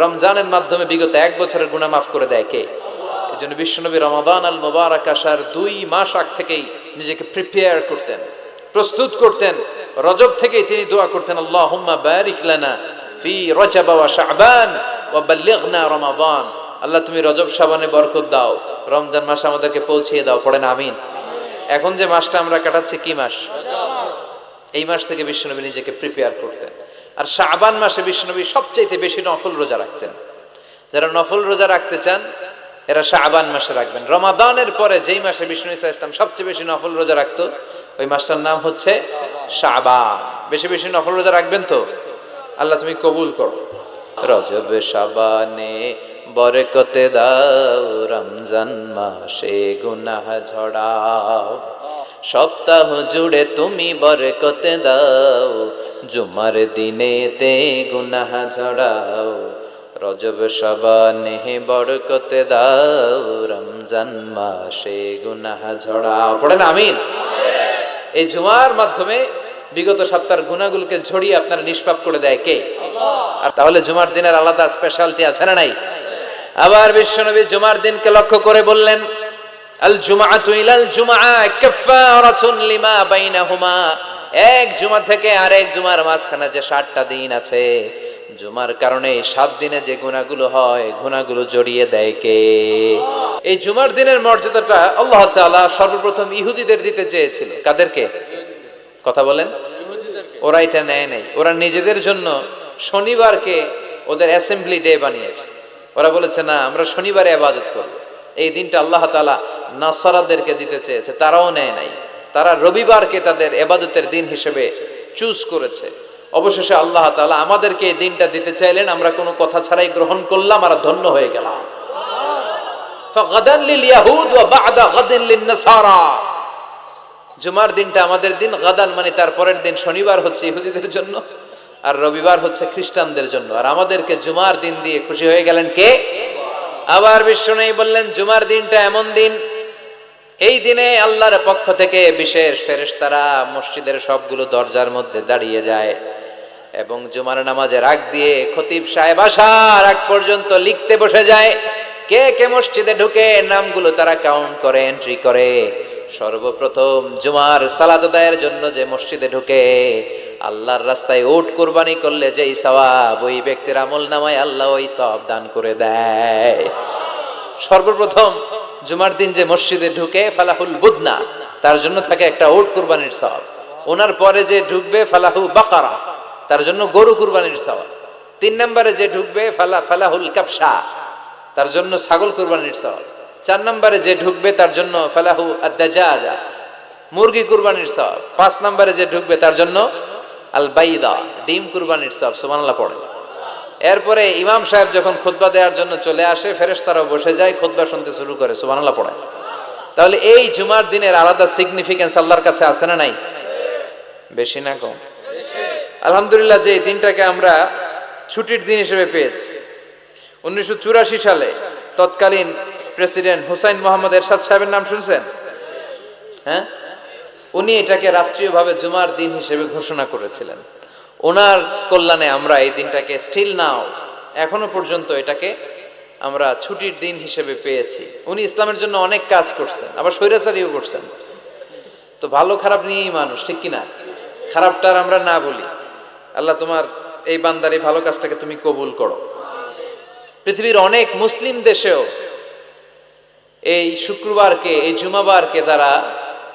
রমজানের মাধ্যমে বিগত 1 বছরের গুনাহ মাফ করে দেয় কে? এই জন্য বিশ্বনবী রমাদান আল মুবারক আসার 2 মাস আগ থেকেই নিজেকে প্রিপেয়ার করতেন, প্রস্তুত করতেন। রজব থেকেই তিনি দোয়া করতেন, আল্লাহুম্মা বারিক লানা ফি রজব ওয়া শাবান ওয়া বাল্লিগনা রমাদান। আল্লাহ তুমি রজব শাবানে বরকত দাও, রমজান মাস আমাদেরকে পৌঁছিয়ে দাও। পড়েন আমিন। এখন যে মাসটা আমরা কাটাচ্ছি কি মাস? এই মাস থেকে বিশ্বনবী নিজেকে প্রিপেয়ার করতেন। আর শাবান মাসে বিশ্বনবী সবচাইতে বেশি নফল রোজা রাখতেন। যারা নফল রোজা রাখতে চান এরা শাবান মাসে রাখবেন। রমাদানের পরে যেই মাসে বিষ্ণু ইসা ইসলাম সবচেয়ে বেশি নফল রোজা রাখতো ওই মাসটার নাম হচ্ছে শাবান। বেশি বেশি নফল রোজা রাখবেন তো? আল্লাহ তুমি কবুল করো। রজব শাবানে বরকতে দাও, রমজান মাসে গুনাহ ঝড়াও, সপ্তাহ জুড়ে তুমি বরকতে দাও, জুমার দিনেতে গুনাহ ঝড়াও, রজব শাবানে বরকতে দাও, রমজান মাসে গুনাহ ঝড়াও। পড়েন আমিন। এই জুমার মাধ্যমে বিগত সপ্তাহের গুনাহগুলোকে ঝরিয়ে আপনারা নিষ্পাপ করে দেয় কে? আর তাহলে জুমার দিনের আলাদা স্পেশালিটি আছে না নাই? আবার বিশ্বনবী জুমার দিনকে লক্ষ্য করে বললেন, আল জুমআতু ইলাল জুমআ কাফফারাতুন লিমা বাইনাহুমা। এক জুমা থেকে আরেক জুমার মাঝখানে যে 7টা দিন আছে, জুমার কারণে 7 দিনে যে গুনাহগুলো হয় গুনাহগুলো জড়িয়ে দেয় কে? এই জুমার দিনের মর্যাদাটা আল্লাহ তাআলা সর্বপ্রথম ইহুদিদের দিতে চেয়েছিল। কাদেরকে? কথা বলেন। ওরা এটা নেয় নাই। ওরা নিজেদের জন্য শনিবারকে ওদের অ্যাসেম্বলি ডে বানিয়েছে। ওরা বলেছে না, আমরা শনিবারে ইবাদত করব। এই দিনটা আল্লাহ তাআলা নাসারাদেরকে দিতে চেয়েছে, তারাও নেয় নাই। তারা রবিবারকে তাদের ইবাদতের দিন হিসেবে চুজ করেছে। অবশেষে আল্লাহ তাআলা আমাদেরকে এই দিনটা দিতে চাইলেন, আমরা কোনো কথা ছাড়াই গ্রহণ করলাম আর ধন্য হয়ে গেলাম। ফাগাদান লিল ইয়াহুদ ওয়া বা'দা গাদিন লিন নাসারা। জুমার দিনটা আমাদের দিন, গাদান মানে তার পরের দিন শনিবার হচ্ছে ইহুদিদের জন্য, আর রবিবার হচ্ছে খ্রিস্টানদের জন্য। আর আমাদেরকে জুমার দিন দিয়ে খুশি হয়ে গেলেন কে? আবার বিশ্বনবী বললেন, জুমার দিনটা এমন দিন, এই দিনে আল্লাহর পক্ষ থেকে বিশেষ ফেরেশতারা মসজিদের সবগুলো দরজার মধ্যে দাঁড়িয়ে যায় এবং জুমার নামাজের আগ দিয়ে খতিব সাহেব আসার আগ পর্যন্ত লিখতে বসে যায়। কে কে মসজিদে ঢুকে নামগুলো তারা কাউন্ট করে, এন্ট্রি করে। সর্বপ্রথম জুমার সালাত আদায়ের জন্য যে মসজিদে ঢুকে, আল্লাহর রাস্তায় উট কুরবানি করলে যেই সওয়াব, ওই ব্যক্তির আমল নামায় আল্লাহ ওই সওয়াব দান করে দেয়। সর্বপ্রথম জুমার দিন যে মসজিদে ঢুকে ফালাহুল বুদনা, তার জন্য থাকে একটা উট কুরবানির সওয়াব। ওনার পরে যে ঢুকবে ফালাহু বাকারা, তার জন্য গরু কুরবানির সওয়াব। 3 নম্বরে যে ঢুকবে ফালাহুল কাবশা, তার জন্য ছাগল কুরবানির সওয়াব। 4 নম্বরে যে ঢুকবে তার জন্য ফালাহু আদ-দাজাজা, মুরগি কুরবানির সওয়াব। 5 নম্বরে যে ঢুকবে তার জন্য আল বাইদা, ডিম কুরবানির সওয়াব। সুবহানাল্লাহ পড়ে। এরপরে ইমাম সাহেব যখন খুতবা দেওয়ার জন্য চলে আসে, ফেরেশতারাও বসে যায়, খুতবা শুনতে শুরু করে। সুবহানাল্লাহ পড়ে। তাহলে এই জুমার দিনের আলাদা সিগনিফিকেন্স আল্লাহর কাছে আছে না নাই? বেশি না কম? আলহামদুলিল্লাহ যে এই দিনটাকে আমরা ছুটির দিন হিসেবে পেয়েছি। 1984 সালে তৎকালীন প্রেসিডেন্ট হুসাইন মোহাম্মদ এরশাদ সাহেবের নাম শুনছেন? হ্যাঁ, উনি এটাকে রাষ্ট্রীয়ভাবে জুমার দিন হিসেবে ঘোষণা করেছিলেন। ওনার কল্যাণে আমরা এই দিনটাকে স্টিল নাও, এখনো পর্যন্ত এটাকে আমরা ছুটির দিন হিসেবে পেয়েছি। উনি ইসলামের জন্য অনেক কাজ করছেন, আবার স্বৈরাচারীও করছেন। তো ভালো খারাপ নিয়েই মানুষ, ঠিক কিনা? খারাপটার আমরা না বলি। আল্লাহ তোমার এই বান্দার এই ভালো কাজটাকে তুমি কবুল করো। পৃথিবীর অনেক মুসলিম দেশেও এই শুক্রবারকে, এই জুমাবারকে তারা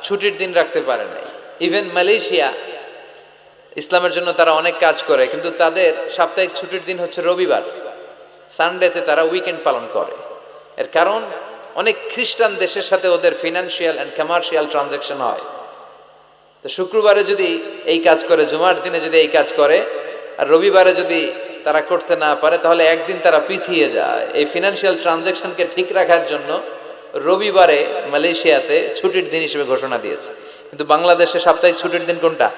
ছুটির দিন রাখতে পারে নাই। ইভেন মালয়েশিয়া, ইসলামের জন্য তারা অনেক কাজ করে, কিন্তু তাদের সাপ্তাহিক ছুটির দিন হচ্ছে রবিবার। সানডেতে তারা উইকেন্ড পালন করে। এর কারণ অনেক খ্রিস্টান দেশের সাথে ওদের ফিনান্সিয়াল এন্ড কমার্শিয়াল ট্রানজাকশন হয়। তো শুক্রবারে যদি এই কাজ করে, জুমার দিনে যদি এই কাজ করে, আর রবিবারে যদি তারা করতে না পারে, তাহলে একদিন তারা পিছিয়ে যায়। এই ফিনান্সিয়াল ট্রানজাকশনকে ঠিক রাখার জন্য রবিবারে মালয়েশিয়াতে ছুটির দিন হিসেবে ঘোষণা দিয়েছে। কিন্তু বাংলাদেশে সাপ্তাহিক ছুটির দিন কোনটা?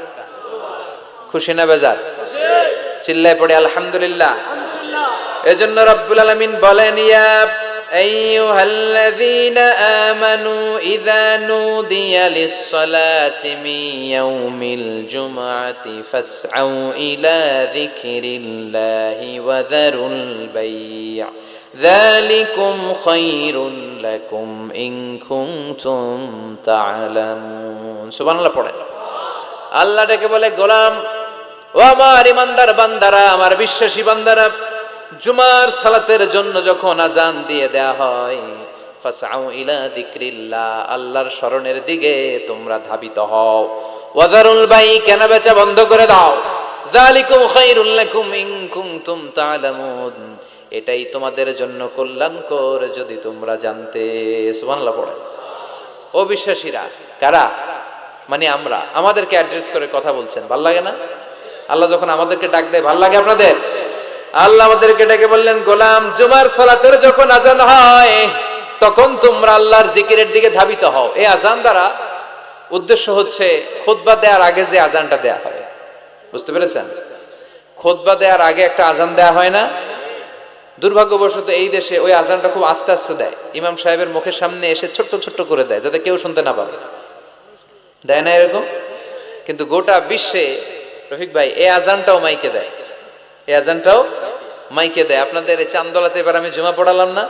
খুশি না বেজার? চিল্লায় পড়ে আলহামদুলিল্লাহ। এজন্য রব্বুল আলামিন বলেন, ইয়া আইয়ুহাল্লাযীনা আমানু ইযা নুদিয়া লিস-সালাতি মিন ইয়াউমিল জুমআতি ফাসআউ ইলা যিকরিল্লাহি ওয়া যারুল বাই', যালিকুম খায়রুল লাকুম ইন কুনতুম তা'লামুন। সুবহানাল্লাহ পড়েন। আল্লাহ ডেকে বলে, গোলাম ও আমার ইমানদার বান্দারা, আমার বিশ্বাসী বান্দারা, জুমার সালাতের জন্য যখন আজান দিয়ে দেয়া হয়, ফাসআউ ইলা যিকরিল্লাহ, আল্লাহর স্মরণের দিকে তোমরা ধাবিত হও। ওয়াযারুল বাই', কেনা বেচা বন্ধ করে দাও। যালিকুম খায়রুল লাকুম ইন কুনতুম তা'লামুন, এটাই তোমাদের জন্য কল্যাণকর যদি তোমরা জানতে। সুবহানাল্লাহ পড়েন। ও বিশ্বাসীরা, কারা? মানে আমরা, আমাদেরকে অ্যাড্রেস করে কথা বলছেন, ভাল লাগে না? আল্লাহ যখন আমাদেরকে ডাক দেয়, ভাল লাগে আপনাদের? আল্লাহ আমাদেরকে ডেকে বললেন, গোলাম জুমার সালাতের যখন আজান হয় তখন তোমরা আল্লাহর জিকিরের দিকে ধাবিত হও। এই আজান দ্বারা উদ্দেশ্য হচ্ছে খুতবা দেওয়ার আগে যে আজানটা দেয়া হয়, বুঝতে পেরেছেন? খুতবা দেওয়ার আগে একটা আজান দেয়া হয় না? দুর্ভাগ্যবশত এই দেশে ওই আজানটা খুব আস্তে আস্তে দেয়, ইমাম সাহেবের মুখের সামনে এসে ছোট্ট ছোট্ট করে দেয় যাতে কেউ শুনতে না পারে, দেয় না এরকম? কিন্তু গোটা বিশ্বে রফিক ভাই এই আজানটাও মাইকে দেয়, এই আজানটাও মাইকে দেয়। আপনাদের এই চান্দোলাতে এবার আমি জুমা পড়ালাম না,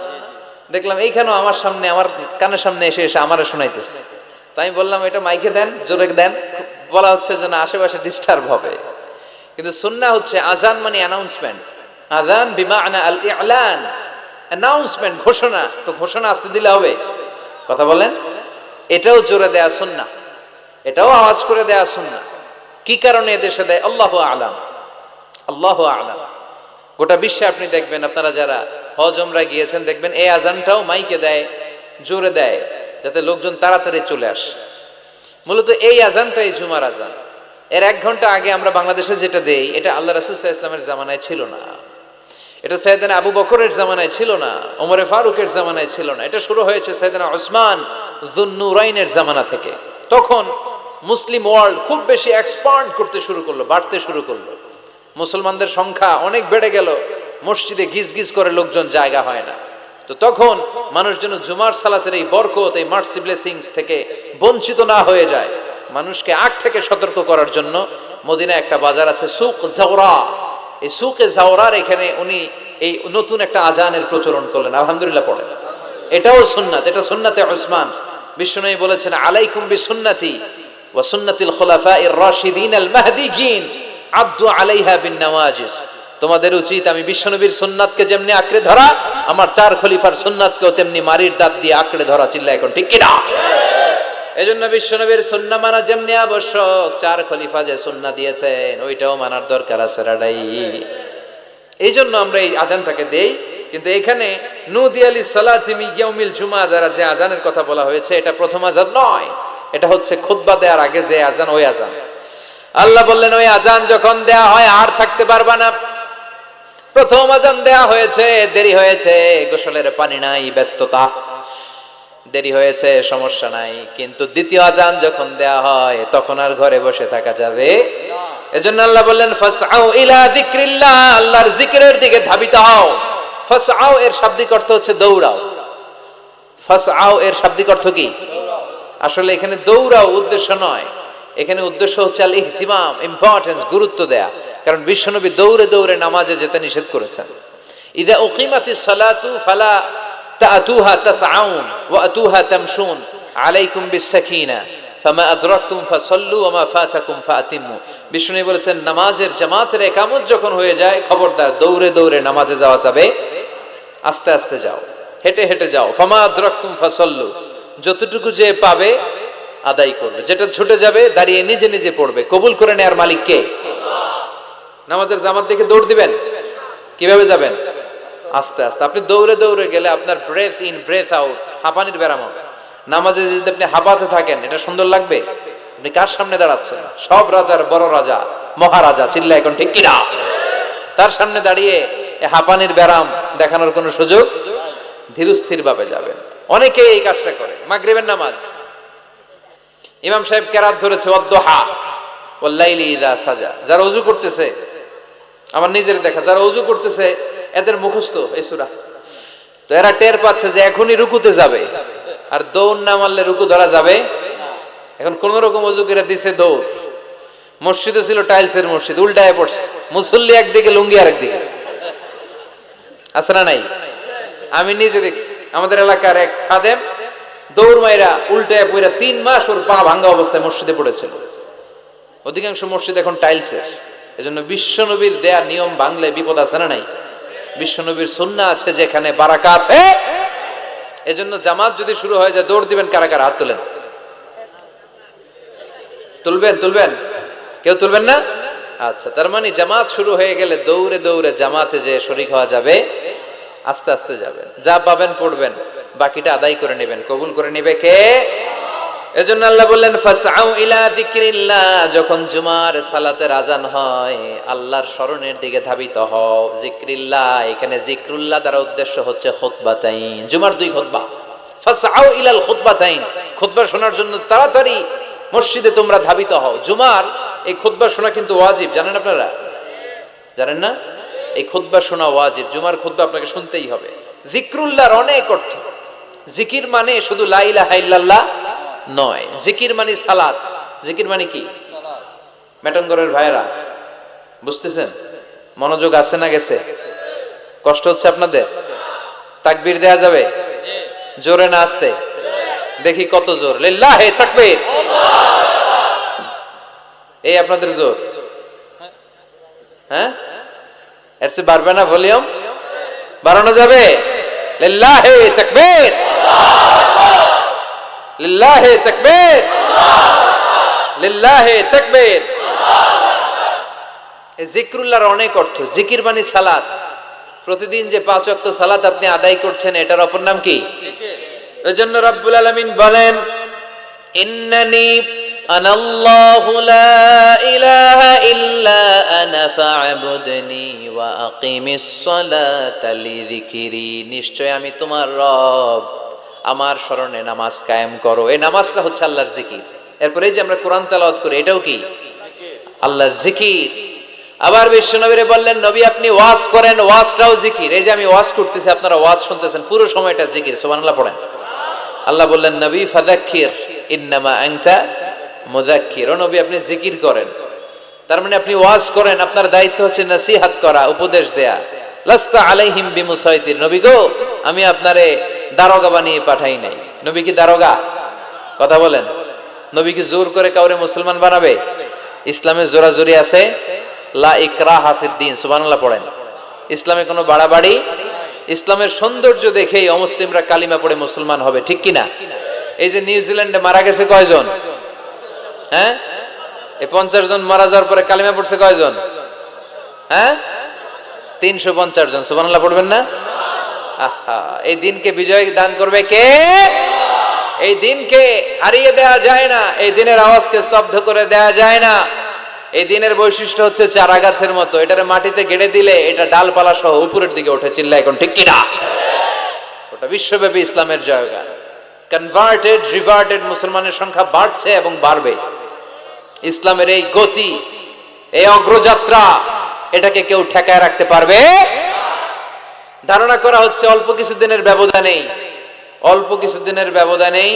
দেখলাম এইখানেও আমার সামনে, আমার কানের সামনে এসে এসে আমারে শোনাইতেছে। তাই আমি বললাম এটা মাইকে দেন, জোরে দেন, বলা হচ্ছে যেন আশেপাশে ডিস্টার্ব হবে। কিন্তু সুন্নাহ হচ্ছে আজান মানে অ্যানাউন্সমেন্ট, আযান বিমা'না আল ই'লান, অ্যানাউন্সমেন্ট, ঘোষণা। তো ঘোষণা আসতে দিলে হবে? কথা বলেন। এটাও জোরে দেয়া সুন্নাহ, এটাও আওয়াজ করে দেয়া সুন্নাহ। কি কারণে এদেশে দেয়? আল্লাহু আ'লাম, আল্লাহু আ'লাম। গোটা বিশ্বে আপনি দেখবেন, আপনারা যারা হজ উমরা গিয়েছেন দেখবেন এই আজানটাও মাইকে দেয়, জোরে দেয়, যাতে লোকজন তাড়াতাড়ি চলে আসে। মূলত এই আজানটাই জুমার আজান। এর 1 ঘন্টা আগে আমরা বাংলাদেশে যেটা দেই, এটা আল্লাহ রাসূল সাল্লাল্লাহু আলাইহি ওয়াসাল্লামের জামানায় ছিল না, এটা সাইয়েদনা আবু বকরের জামানায় ছিল না, ওমরে ফারুকের জামানায় ছিল না, এটা শুরু হয়েছে সাইয়েদনা উসমান যুন্নুরাইনের জামানা থেকে। তখন মুসলিম ওয়ার্ল্ড খুব বেশি এক্সপান্ড করতে শুরু করলো, বাড়তে শুরু করলো, মুসলমানদের সংখ্যা অনেক বেড়ে গেল, মসজিদে গিজ গিজ করে লোকজন জায়গা হয় না। তো তখন মানুষ যেন জুমার সালাতের এই বরকত, এই মার্সি ব্লেসিংস থেকে বঞ্চিত না হয়ে যায়, মানুষকে আগ থেকে সতর্ক করার জন্য মদিনায় একটা বাজার আছে সুক জাওরা, এই সুকে জাওরার এখানে উনি এই নতুন একটা আজানের প্রচলন করলেন। আলহামদুলিল্লাহ পড়েন। এটাও সুন্নাত, এটা সুন্নাতে উসমান। বিশ্বনবী বলেছেন, আলাইকুম বিসুন্নতি ওয়া সুন্নাতিল খুলাফাইর রাশিদিন আল মাহদিয়িন আদু আলাইহা বিন নওয়াজিস। তোমাদের উচিত আমি বিশ্বনবীর সুন্নাতকে যেমনি আঁকড়ে ধরা, আমার 4 খলিফার সুন্নাতকেও তেমনি মারির দাঁত দিয়ে আঁকড়ে ধরা। চিল্লা এখন ঠিক কিনা? এজন্য বিশ্বনবীর সুন্নাহ মানা যেমনি আবশ্যক, 4 খলিফা যে সুন্নাহ দিয়েছেন ওইটাও মানার দরকার আছে রাডাই। এই জন্য আমরা এই আজানটাকে দেই। কিন্তু এখানে নুদিয়া লিস-সালাতি মিন ইয়াউমিল জুমআ দ্বারা যে আজানের কথা বলা হয়েছে, এটা প্রথম আজান নয়, এটা হচ্ছে খুতবা দেওয়ার আগে যে আজান, ওই আজান। আল্লাহ বললেন ওই আজান যখন দেয়া হয় আর থাকতে পারবা না। প্রথম আজান দেয়া হয়েছে, দেরি হয়েছে, গোসলের পানি নাই, ব্যস্ততা, দেরি হয়েছে, সমস্যা নাই। কিন্তু দ্বিতীয় আজান যখন দেয়া হয় তখন আর ঘরে বসে থাকা যাবে। এজন্য আল্লাহ বললেন ফাসআউ ইলা যিকরিল্লাহ, আল্লাহর জিকিরের দিকে ধাবিত হও। ফাসআউ এর শাব্দিক অর্থ হচ্ছে দৌড়াও। ফাসআউ এর শাব্দিক অর্থ কি? আসলে এখানে দৌড়াও উদ্দেশ্য নয়, এখানে উদ্দেশ্য হচ্ছে আল ইহতিমাম, ইম্পর্টেন্স, গুরুত্ব দেয়া। কারণ বিশ্বনবী দৌড়ে দৌড়ে নামাজে যেতে নিষেধ করেছেন। ইযা উকিমাতিস সালাতু ফালা তা'তুহা তাসআউন ওয়া আতুহা তামশুন আলাইকুম বিস-সাকিনা ফামা আদরাকতুম ফাসাল্লু ওয়া মা ফাতাকুম ফাআতিমু। বিশ্বনবী বলেছেন নামাজের জামাতের ইকামত যখন হয়ে যায়, খবরদার দৌড়ে দৌড়ে নামাজে যাওয়া যাবে, আস্তে আস্তে যাও, হেঁটে হেঁটে যাও। ফামা আদরাকতুম ফাসাল্লু, যতটুকু যে পাবে আদায় করবে, যেটা ছুটে যাবে দাঁড়িয়ে নিজে নিজে পড়বে। কবুল করে নেয়ার মালিক কে? নামাজের জামাত দেখে দৌড় দিবেন, কিভাবে যাবেন? আস্তে আস্তে। আপনি দৌড়ে দৌড়ে গেলে আপনার ব্রেথ ইন ব্রেথ আউট, হাঁপানির ব্যারাম হবে। নামাজে যদি আপনি হাঁপাতে থাকেন, এটা সুন্দর লাগবে? আপনি কার সামনে দাঁড়াচ্ছেন? সব রাজার বড় রাজা, মহারাজা, চিল্লা এখন ঠিক কিনা? তার সামনে দাঁড়িয়ে হাঁপানির ব্যারাম দেখানোর কোনো সুযোগ? ধীরস্থির ভাবে যাবেন। অনেকে এই কাজটা করে। মাগরিবের নামাজ, ইমাম সাহেব কেরাত ধরেছে ওয়াদ-দুহা ওয়াল-লাইলি ইযা সাজা। যারা ওযু করতেছে, আমার নিজের দেখা, যারা ওযু করতেছে এদের মুখস্থ এই সূরা, তো এরা টের পাচ্ছে যে এখনই রুকুতে যাবে, আর দৌড় না মারলে রুকু ধরা যাবে। এখন কোন রকম অজু করে দিছে দৌড়। মসজিদে ছিল টাইলসের মসজিদ, উল্টায় পড়ছে, মুসল্লি একদিকে, লুঙ্গি আরেকদিকে। আছে না নাই? আমি নিজে দেখছি আমাদের এলাকার এক খাদেম দৌড় মাইরা উল্টায় পড়া 3 মাস ওর পা ভাঙ্গা অবস্থায় মসজিদে পড়েছিল। অধিকাংশ মসজিদ এখন টাইলসের। এজন্য বিশ্বনবীর দেয়া নিয়ম ভাঙলে বিপদ আছে না নাই? বিশ্বনবীর সুন্নাহ আছে যেখানে বারাকা আছে। এজন্য জামাত যদি শুরু হয়ে যায় দৌড় দিবেন কারা কারা? হাত তোলেন। তুলবেন? কেউ তুলবেন না? আচ্ছা, তার মানে জামাত শুরু হয়ে গেলে দৌড়ে দৌড়ে জামাতে যে শরীক হওয়া যাবে, আস্তে আস্তে যাবেন, যা পাবেন পড়বেন, বাকিটা আদায় করে নেবেন। কবুল করে নেবে কে? এজন্য আল্লাহ বললেন ফাসআউ ইলা যিকরিল্লাহ, যখন জুমার সালাতের আজান হয় আল্লাহর স্মরণের দিকে ধাবিত হও। যিকরিল্লাহ, এখানে যিকরুল্লাহ দ্বারা উদ্দেশ্য হচ্ছে খুতবাতাইন, জুমার 2 খুতবা। ফাসআউ ইলাল খুতবাতাইন, খুতবা শোনার জন্য তাড়াতাড়ি মসজিদে তোমরা ধাবিত হও। জুমার এই খুতবা শোনা কিন্তু ওয়াজিব, জানেন আপনারা? জানেন না? এই খুতবা শোনা ওয়াজিব। জুমার খুতবা আপনাকে শুনতেই হবে। যিকরুল্লাহর অনেক অর্থ। জিকির মানে শুধু লা ইলাহা ইল্লাল্লাহ নয়, জিকির মানে সালাত। জিকির মানে কি? মেটনগরের ভাইরা বুঝতেছেন? মনোযোগ আছে না গেছে? কষ্ট হচ্ছে আপনাদের? তাকবীর দেয়া যাবে? জোরে না আস্তে? দেখি কত জোর। লিল্লাহি তাকবীর। এই আপনাদের জোর? হ্যাঁ, এর চেয়ে বাড়বে না? ভলিউম বাড়ানো যাবে? লিল্লাহি তাকবীর, লিল্লাহি তাকবীর, লিল্লাহি তাকবীর। এই যিকরুল্লাহর অনেক অর্থ। জিকির মানে সালাত। প্রতিদিন যে 5 ওয়াক্ত সালাত আপনি আদায় করছেন এটার অপর নাম কি? এজন্য রব্বুল আলামিন বলেন ইন্নানি আনাল্লাহু লা ইলাহা ইল্লা আনা ফা'বুদনি ওয়া আকিমিস সালাতা লিযিকরি, নিশ্চয় আমি তোমার রব, আমার স্মরণে নামাজ কায়েম করো। এই নামাজটা হচ্ছে আল্লাহর জিকির। এরপরে যে আমরা কোরআন তেলাওয়াত করি এটাও কি? আল্লাহর জিকির। আবার বিশ্বনবীরে বললেন নবী আপনি ওয়াজ করেন, ওয়াজটাও জিকির। এই যে আমি ওয়াজ করতেছি, আপনারা ওয়াজ শুনতেছেন, পুরো সময়টা জিকির। সুবহানাল্লাহ পড়েন। আল্লাহ বললেন নবী ফাযাক্কির ইন্নামা আনতা মুযাক্কির, ও নবী আপনি জিকির করেন। তার মানে আপনি ওয়াজ করেন, আপনার দায়িত্ব হচ্ছে নসিহত করা, উপদেশ দেয়া। লাস্তা আলাইহিম বিমুসাইতির, নবী গো আমি আপনারে দারোগা বানিয়ে পাঠাই নাই। নবী কি দারোগা? কথা বলেন। নবী কি জোর করে কাউরে মুসলমান বানাবে? ইসলামে জোরাজুরি আছে? লা ইকরাহা ফিদ্দিন। সুবহানাল্লাহ পড়েন। ইসলামে কোনো বাড়াবাড়ি। ইসলামের সৌন্দর্য দেখেই অমুসলিমরা কালিমা পড়ে মুসলমান হবে, ঠিক কিনা? এই যে নিউজিল্যান্ডে মারা গেছে কয়জন? হ্যাঁ, এই 50 জন মারা যাওয়ার পরে কালিমা পড়ছে কয়জন? হ্যাঁ, 350 জন। সুবহানাল্লাহ পড়বেন না? আহা, এই দিনকে বিজয় দান করবে কে? এই দিনকে হারিয়ে দেয়া যায় না, এই দিনের আওয়াজকে স্তব্ধ করে দেয়া যায় না। এই দিনের বৈশিষ্ট্য হচ্ছে চারা গাছের মতো, এটারে মাটিতে গেড়ে দিলে এটা ডালপালা সহ উপরের দিকে ওঠে। চিল্লা এখন ঠিক কিনা? ওটা বিশ্বব্যাপী ইসলামের জয়গান। কনভার্টেড রিভার্টেড মুসলমানের সংখ্যা বাড়ছে এবং বাড়বে। ইসলামের এই গতি, এই অগ্রযাত্রা, এটাকে কেউ ঠেকায় রাখতে পারবে? ধারণা করা হচ্ছে অল্প কিছুদিনের ব্যবধানেই, অল্প কিছুদিনের ব্যবধানেই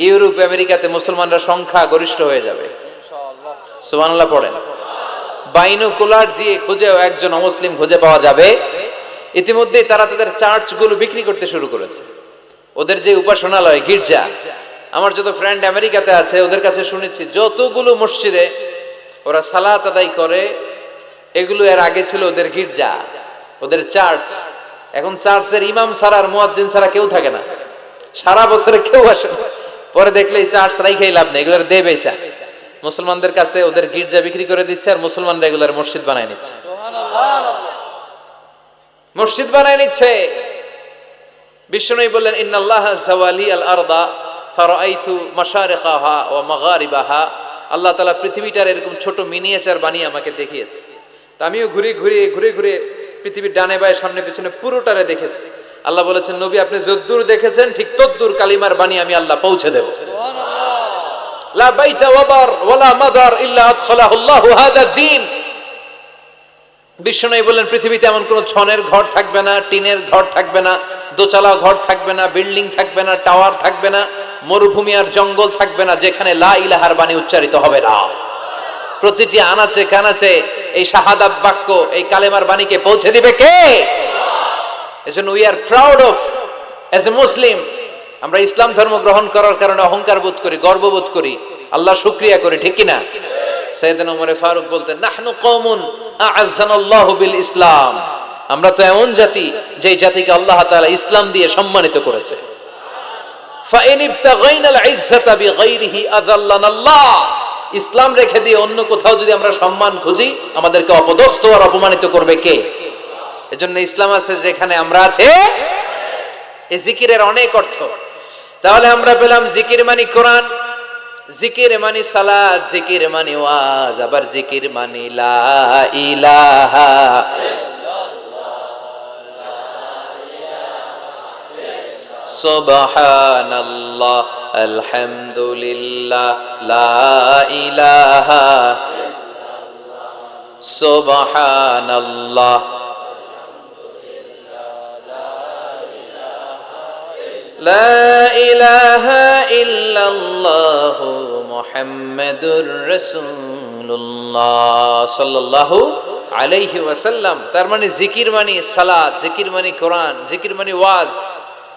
ইউরোপ আমেরিকাতে মুসলমানরা সংখ্যা গরিষ্ঠ হয়ে যাবে। সুবহানাল্লাহ পড়েন। বাইনোকুলার দিয়ে খুঁজেও একজন অমুসলিম খুঁজে পাওয়া যাবে। ইতিমধ্যেই তারা তাদের চার্চগুলো বিক্রি করতে শুরু করেছে। ওদের যে উপাসনালয়, গির্জা, আমার যত ফ্রেন্ড আমেরিকাতে আছে ওদের কাছে শুনেছি যতগুলো মসজিদে ওরা সালাত আদায় করে এগুলো এর আগে ছিল ওদের গির্জা, ওদের চার্চ। এখন চার্চের ইমাম ছাড়া আর মুয়াজ্জিন ছাড়া কেউ থাকে না, সারা বছরে কেউ আসে না। পরে দেখলে এই চার্চ রাইখাই লাভ নেই, এগুলোর দে বেচা। মুসলমানদের কাছে ওদের গির্জা বিক্রি করে দিচ্ছে আর মুসলমানরা এগুলোর মসজিদ বানায় নিচ্ছে। মসজিদ বানায় নিচ্ছে। বিশ্বনবী বললেন ইন্নাল্লাহা যাওয়ালি আল আরদা ফারাআইতু মাশারিকাহা ওয়া মাগারিবাহা, আল্লাহ তাআলা পৃথিবীটার এরকম ছোট মিনিয়েচার বানিয়ে আমাকে দেখিয়েছে। তা আমিও ঘুরে ঘুরে পৃথিবীর ডানে বায়ে সামনে পিছনে পুরোটারে দেখেছি। আল্লাহ বলেছেন নবী আপনি যদ্দূর দেখেছেন ঠিক তদ্দূর কালিমার বাণী আমি আল্লাহ পৌঁছে দেব। লা বাইতা ওয়াবার ওয়ালা মাদার ইল্লা আদখালাহুল্লাহু হাযা দ্বীন। বিশ্বনবী বললেন পৃথিবীতে এমন কোন ছনের ঘর থাকবে না, টিনের ঘর থাকবে না দোতলা ঘর থাকবে না, বিল্ডিং থাকবে না, টাওয়ার থাকবে না, মরুভূমি আর জঙ্গল থাকবে না যেখানে লা ইলাহার বাণী উচ্চারিত হবে না। প্রতিটি আনাচে কানাচে এই শাহাদাত বাক্য, এই কালেমার বাণীকে পৌঁছে দিবে কে? এজন্য we are proud of as a Muslim. আমরা ইসলাম ধর্ম গ্রহণ করার কারণে অহংকার বোধ করি, গর্ববোধ করি, আল্লাহ শুকরিয়া করি, ঠিক কিনা? সাইয়েদনা ওমর ফারুক বলতেন, নাহনু কওমুন আ'আজ্জানাল্লাহু বিল ইসলাম। আমরা তো এমন জাতি যে জাতিকে আল্লাহ তাআলা ইসলাম দিয়ে সম্মানিত করেছে। ফাইন ইবতাগাইনাল ইজ্জাতা বিগাইরিহি আযাল্লানাল্লাহ। ইসলাম রেখে দিয়ে অন্য কোথাও যদি আমরা সম্মান খুঁজি, আমাদেরকে অপদস্থ আর অপমানিত করবে কে? এজন্য ইসলাম আছে যেখানে আমরা আছে। এই জিকিরের অনেক অর্থ। তাহলে আমরা পেলাম জিকির মানে কোরআন, জিকির মানে সালাত, জিকির মানে ওয়াজ, আবার জিকির মানে লা ইলাহা সুবহানাল্লাহ আলহামদুলিল্লাহ লা ইলাহা সুবহানাল্লাহ লা ইলাহা ইল্লাল্লাহ মুহাম্মাদুর রাসূলুল্লাহ সাল্লাল্লাহু আলাইহি ওয়াসাল্লাম। তার মানে জিকির মানে সালাত, জিকির মানে কোরআন, জিকির মানে ওয়াজ,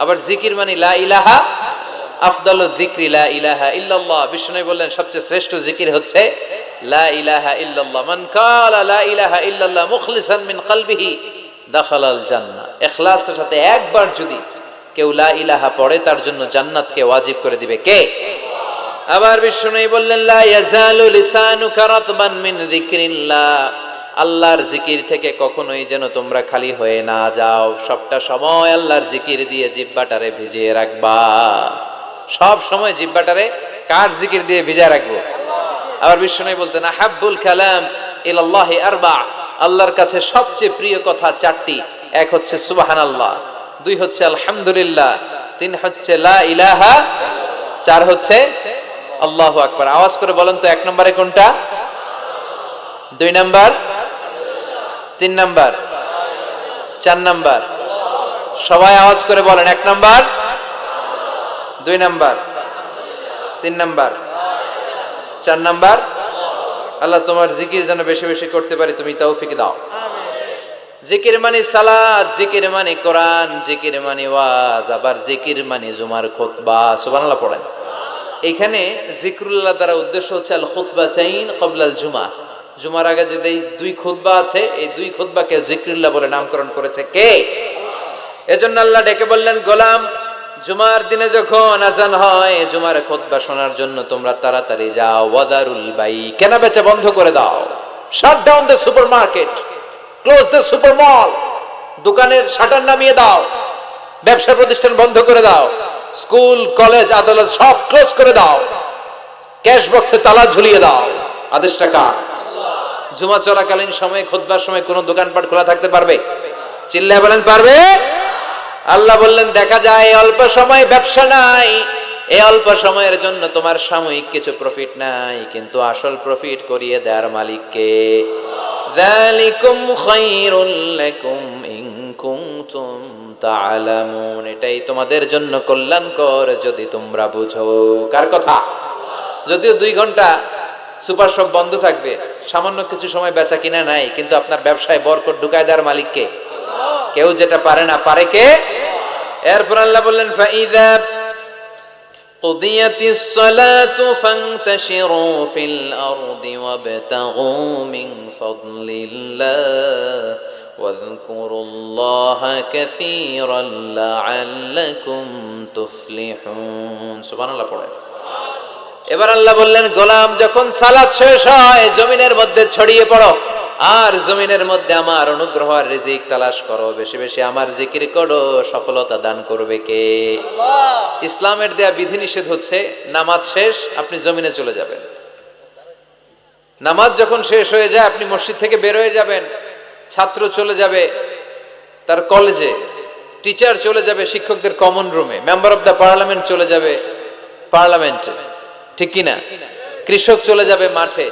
আবার জিকির মানে লা ইলাহা। আফদালুয যিকরি লা ইলাহা ইল্লাল্লাহ। বিষ্ণু বললেন সবচেয়ে শ্রেষ্ঠ জিকির হচ্ছে লা ইলাহা ইল্লাল্লাহ। মান কালা লা ইলাহা ইল্লাল্লাহ মুখলিসান মিন কলবিহি দাখালাল জান্নাহ। ইখলাসের সাথে একবার যদি কেউ লা ইলাহা পড়ে, তার জন্য জান্নাতকে ওয়াজিব করে দিবে কে? আবার বিষ্ণু বললেন লা ইয়াজালু লিসানুকা রাতবান মিন যিকরিল্লাহ। আল্লাহর জিকির থেকে কখনোই যেন তোমরা খালি হয়ে না যাও, সবটা সময় আল্লাহর জিকির দিয়ে জিহ্বাটারে ভিজিয়ে রাখবা। সব সময় জিহ্বাটারে কার জিকির দিয়ে ভিজিয়ে রাখবো? আবার বিষ্ণু বলতেন আহাব্বুল কালাম ইলাল্লাহি আরবা। আল্লাহর কাছে সবচেয়ে প্রিয় কথা চারটি। এক হচ্ছে সুবহানাল্লাহ, দুই হচ্ছে আলহামদুলিল্লাহ, তিন হচ্ছে লা ইলাহা, চার হচ্ছে আল্লাহু আকবার। আওয়াজ করে বলেন তো, এক নম্বরে কোনটা? দুই নাম্বার, তিন নাম্বার, চার নাম্বার? সবাই আওয়াজ করে বলেন, এক নাম্বার, দুই নাম্বার, তিন নাম্বার, চার নাম্বার। আল্লাহ তোমার জিকির যেন বেশি বেশি করতে পারি, তুমি তৌফিক দাও। জিকির মানে সালাত, জিকির মানে কোরআন, জিকির মানে ওয়াজ, আবার জিকির মানে জুমার খুতবা। সুবহানাল্লাহ পড়েন। এখানে জিকরুল্লাহ দ্বারা উদ্দেশ্য হচ্ছে আল খুতবাতাইন ক্বাবলাল জুমা। জুমার আগে যে দুই খুতবা আছে, এই দুই খুতবাকে জিকরুল্লাহ বলে নামকরণ করেছে কে? এজন্য আল্লাহ ডেকে বললেন, গোলাম জুমার দিনে যখন আজান হয়, জুমার খুতবা শোনার জন্য তোমরা তাড়াতাড়ি যাও। ওয়াদারুল বাই, কেনা বেচা বন্ধ করে দাও। Shut down the supermarket, close the super মল। দোকানের শাটার নামিয়ে দাও, ব্যবসা প্রতিষ্ঠান বন্ধ করে দাও, স্কুল কলেজ আদালত সব ক্লোজ করে দাও, ক্যাশ বক্সে তালা ঝুলিয়ে দাও। আদেশটা কার? জুমা চলাকালীন সময়ে, খুতবার সময় কোন দোকানপাট খোলা থাকতে পারবে? চিল্লায় বলেন পারবে? আল্লাহ বললেন দেখা যায় অল্প সময় ব্যবসা নাই, এই অল্প সময়ের জন্য তোমার সাময়িক কিছু প্রফিট নাই, কিন্তু আসল প্রফিট করিয়ে দেওয়ার মালিক কে? যালিকুম খায়রুল লাকুম ইন কুনতুম তা'লামুন। এটাই তোমাদের জন্য কল্যাণকর যদি তোমরা বুঝো। কার কথা? যদিও 2 ঘন্টা সুপার শপ বন্ধ থাকবে, সামান্য কিছু সময় বেচা কিনা নাই, কিন্তু আপনার ব্যবসায় বরকত ঢুকায় দেওয়ার মালিক কে? কেউ যেটা পারে না, পারে কে? এরপর আল্লাহ বললেন ফাইযা কুদিয়াতিস সালাতু ফান্তাশিরু ফিল আরদি ওয়াবতাগু মিন ফাদলিল্লাহ ওয়াযকুরুল্লাহা কাসীরান লাআল্লাকুম তুফলিহুন। সুবহানাল্লাহ পড়ে। এবার আল্লাহ বললেন গোলাম যখন সালাত শেষ হয়, জমিনের মধ্যে ছড়িয়ে পড়ো, আর জমিনের মধ্যে আমার অনুগ্রহ আর রিজিক তালাশ করো, বেশি বেশি আমার জিকির করো। সফলতা দান করবে কে? আল্লাহ। ইসলামের দেয়া বিধিনিষেধ হচ্ছে নামাজ শেষ আপনি জমিনে চলে যাবেন। নামাজ যখন শেষ হয়ে যায় আপনি মসজিদ থেকে বের হয়ে যাবেন, ছাত্র চলে যাবে তার কলেজে, টিচার চলে যাবে শিক্ষকদের কমন রুমে, মেম্বার অফ দ্য পার্লামেন্ট চলে যাবে পার্লামেন্টে, ঠিক কিনা? কৃষক চলে যাবে মাঠে।